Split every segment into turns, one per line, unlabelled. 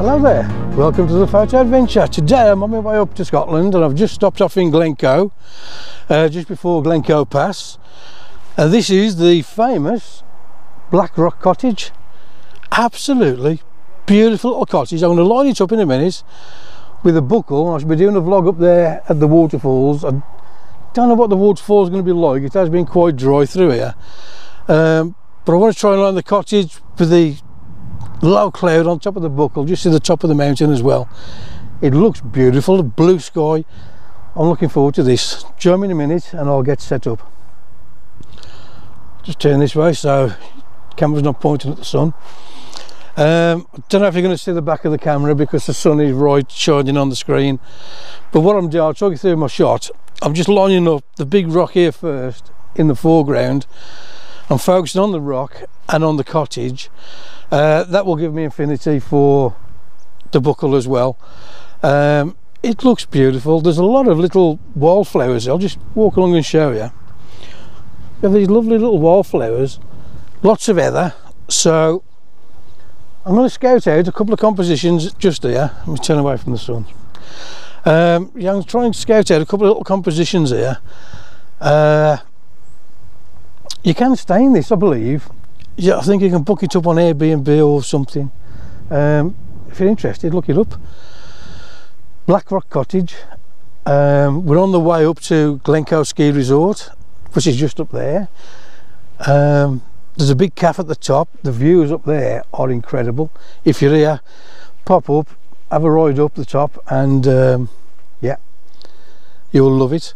Hello there, welcome to the photo adventure. Today I'm on my way up to Scotland and I've just stopped off in Glencoe, just before Glencoe Pass. This is the famous Black Rock Cottage. Absolutely beautiful little cottage. I'm going to line it up in a minute with a buckle. I should be doing a vlog up there at the waterfalls. I don't know what the waterfall is going to be like. It has been quite dry through here, but I want to try and line the cottage with the low cloud on top of the buckle, just to the top of the mountain as well. It looks beautiful, the blue sky. I'm looking forward to this. Join me in a minute and I'll get set up. Just turn this way so the camera's not pointing at the sun. I don't know if you're going to see the back of the camera because the sun is right shining on the screen, but what I'm doing, I'll talk you through my shot. I'm just lining up the big rock here first in the foreground. I'm focusing on the rock and on the cottage. That will give me infinity for the buckle as well. It looks beautiful. There's a lot of little wildflowers. I'll just walk along and show you. We have these lovely little wildflowers, lots of heather. So I'm going to scout out a couple of compositions just here. Let me turn away from the sun. Yeah, I'm going to try and scout out a couple of little compositions here. You can stay in this, I believe. Yeah, I think you can book it up on Airbnb or something. If you're interested, look it up. Black Rock Cottage. We're on the way up to Glencoe Ski Resort, which is just up there. There's a big cafe at the top. The views up there are incredible. If you're here, pop up, have a ride up the top, and yeah, you'll love it.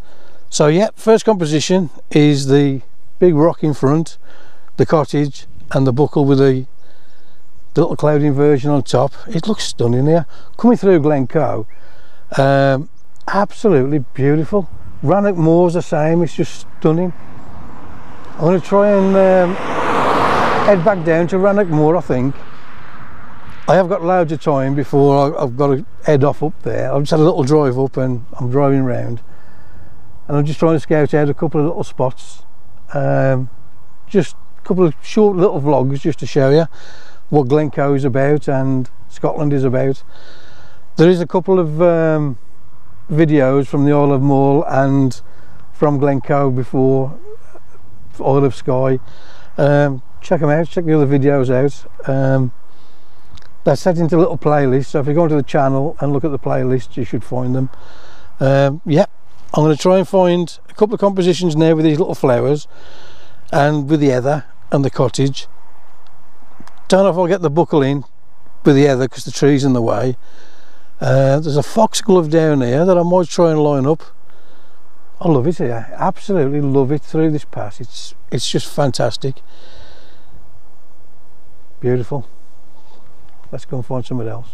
So yeah, first composition is the big rock in front, the cottage, and the buckle with the little cloud inversion on top. It looks stunning here. Coming through Glencoe, absolutely beautiful. Rannoch Moor's the same, it's just stunning. I'm going to try and head back down to Rannoch Moor, I think. I have got loads of time before I've got to head off up there. I've just had a little drive up and I'm driving around. And I'm just trying to scout out a couple of little spots. Just a couple of short little vlogs just to show you what Glencoe is about and Scotland is about. There is a couple of videos from the Isle of Mull and from Glencoe before Isle of Skye. Check them out, check the other videos out. They're set into little playlists, so if you go into the channel and look at the playlist you should find them. Yeah, I'm going to try and find a couple of compositions now with these little flowers and with the heather and the cottage. Don't know if I'll get the buckle in with the heather because the tree's in the way. There's a foxglove down here that I might try and line up. I love it here, absolutely love it through this pass. It's just fantastic, beautiful. Let's go and find something else.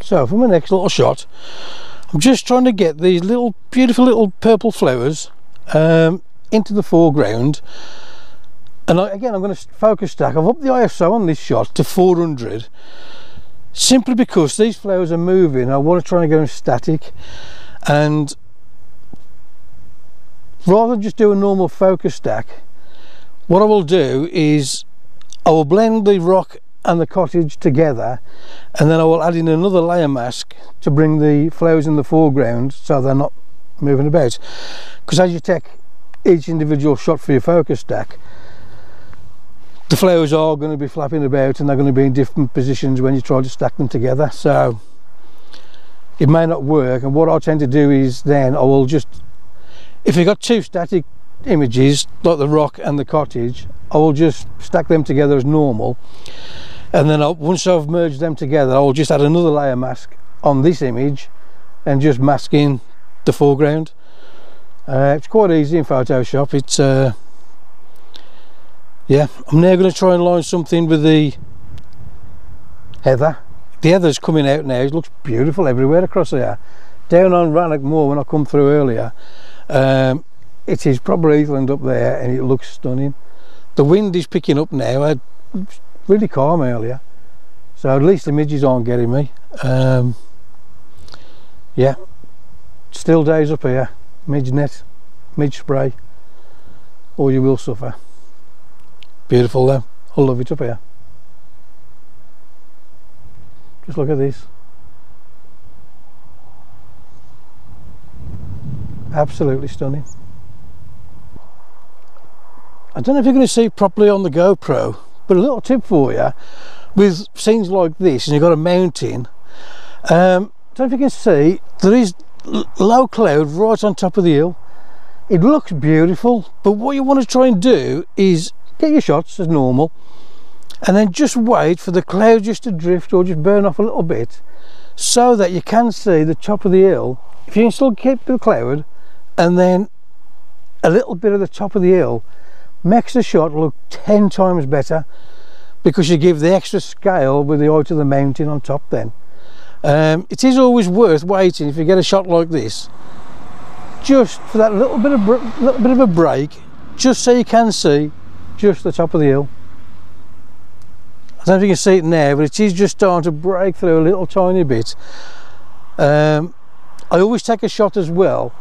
So for my next little shot, I'm just trying to get these little beautiful little purple flowers into the foreground, and again I'm going to focus stack. I've upped the ISO on this shot to 400 simply because these flowers are moving. I want to try and go static, and rather than just do a normal focus stack, what I will do is I will blend the rock and the cottage together, and then I will add in another layer mask to bring the flowers in the foreground so they're not moving about. Because as you take each individual shot for your focus stack, the flowers are going to be flapping about and they're going to be in different positions when you try to stack them together, so it may not work. And what I tend to do is then I will just, if you've got two static images like the rock and the cottage, I will just stack them together as normal, and then once I've merged them together I will just add another layer mask on this image and just mask in the foreground. It's quite easy in Photoshop. It's yeah, I'm now going to try and line something with the heather. The heather's coming out now. It looks beautiful everywhere across here. Down on Rannoch Moor when I come through earlier, it is probably heathland up there and it looks stunning. The wind is picking up now. It was really calm earlier, so at least the midges aren't getting me. Yeah, still days up here. Midge net, midge spray, or you will suffer. Beautiful though, I love it up here. Just look at this. Absolutely stunning. I don't know if you're going to see properly on the GoPro, but a little tip for you with scenes like this, and you've got a mountain. Don't know if you can see, there is low cloud right on top of the hill. It looks beautiful, but what you want to try and do is get your shots as normal, and then just wait for the cloud just to drift or just burn off a little bit, so that you can see the top of the hill. If you can still keep the cloud, and then a little bit of the top of the hill, makes the shot look 10 times better, because you give the extra scale with the height of the mountain on top then. It is always worth waiting, if you get a shot like this, just for that little bit of a break, just so you can see just the top of the hill. I don't know if you can see it now, but it is just starting to break through a little tiny bit. I always take a shot as well.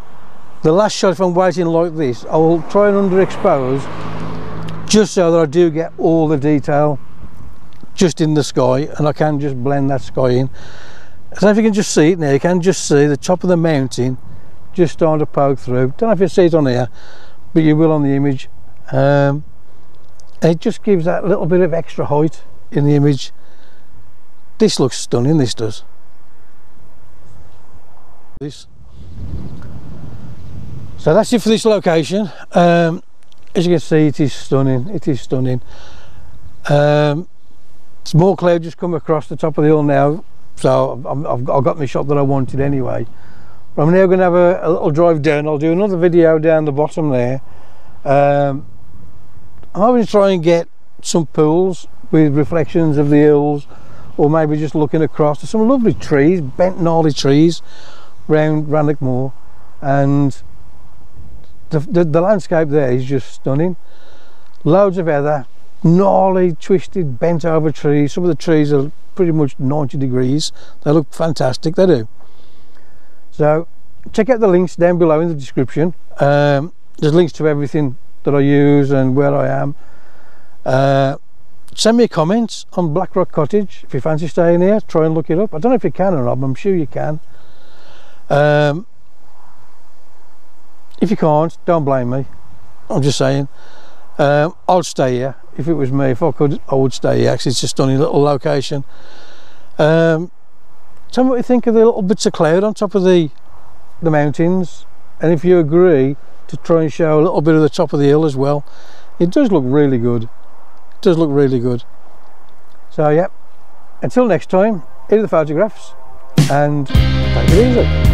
The last shot, if I'm waiting like this, I will try and underexpose, just so that I do get all the detail just in the sky, and I can just blend that sky in. I don't know if you can just see it now. You can just see the top of the mountain just starting to poke through. Don't know if you see it on here, but you will on the image. It just gives that little bit of extra height in the image. This looks stunning, this does. This. So that's it for this location. As you can see, it is stunning. It is stunning. Small cloud just come across the top of the hill now, so I've got my shot that I wanted anyway. But I'm now going to have a little drive down. I'll do another video down the bottom there. I'm going to try and get some pools with reflections of the hills, or maybe just looking across. There's some lovely trees, bent gnarly trees round Rannoch Moor, and the landscape there is just stunning. Loads of heather, gnarly, twisted, bent over trees. Some of the trees are pretty much 90 degrees. They look fantastic, they do. So check out the links down below in the description. There's links to everything that I use and where I am. Send me a comment on Black Rock Cottage if you fancy staying here. Try and look it up. I don't know if you can or not, but I'm sure you can. If you can't, don't blame me. I'm just saying. I'd stay here if it was me. If I could, I would stay here, because it's a stunning little location. Tell me what you think of the little bits of cloud on top of the mountains, and if you agree to try and show a little bit of the top of the hill as well. It does look really good. It does look really good. So yeah, until next time, here are the photographs, and take it easy.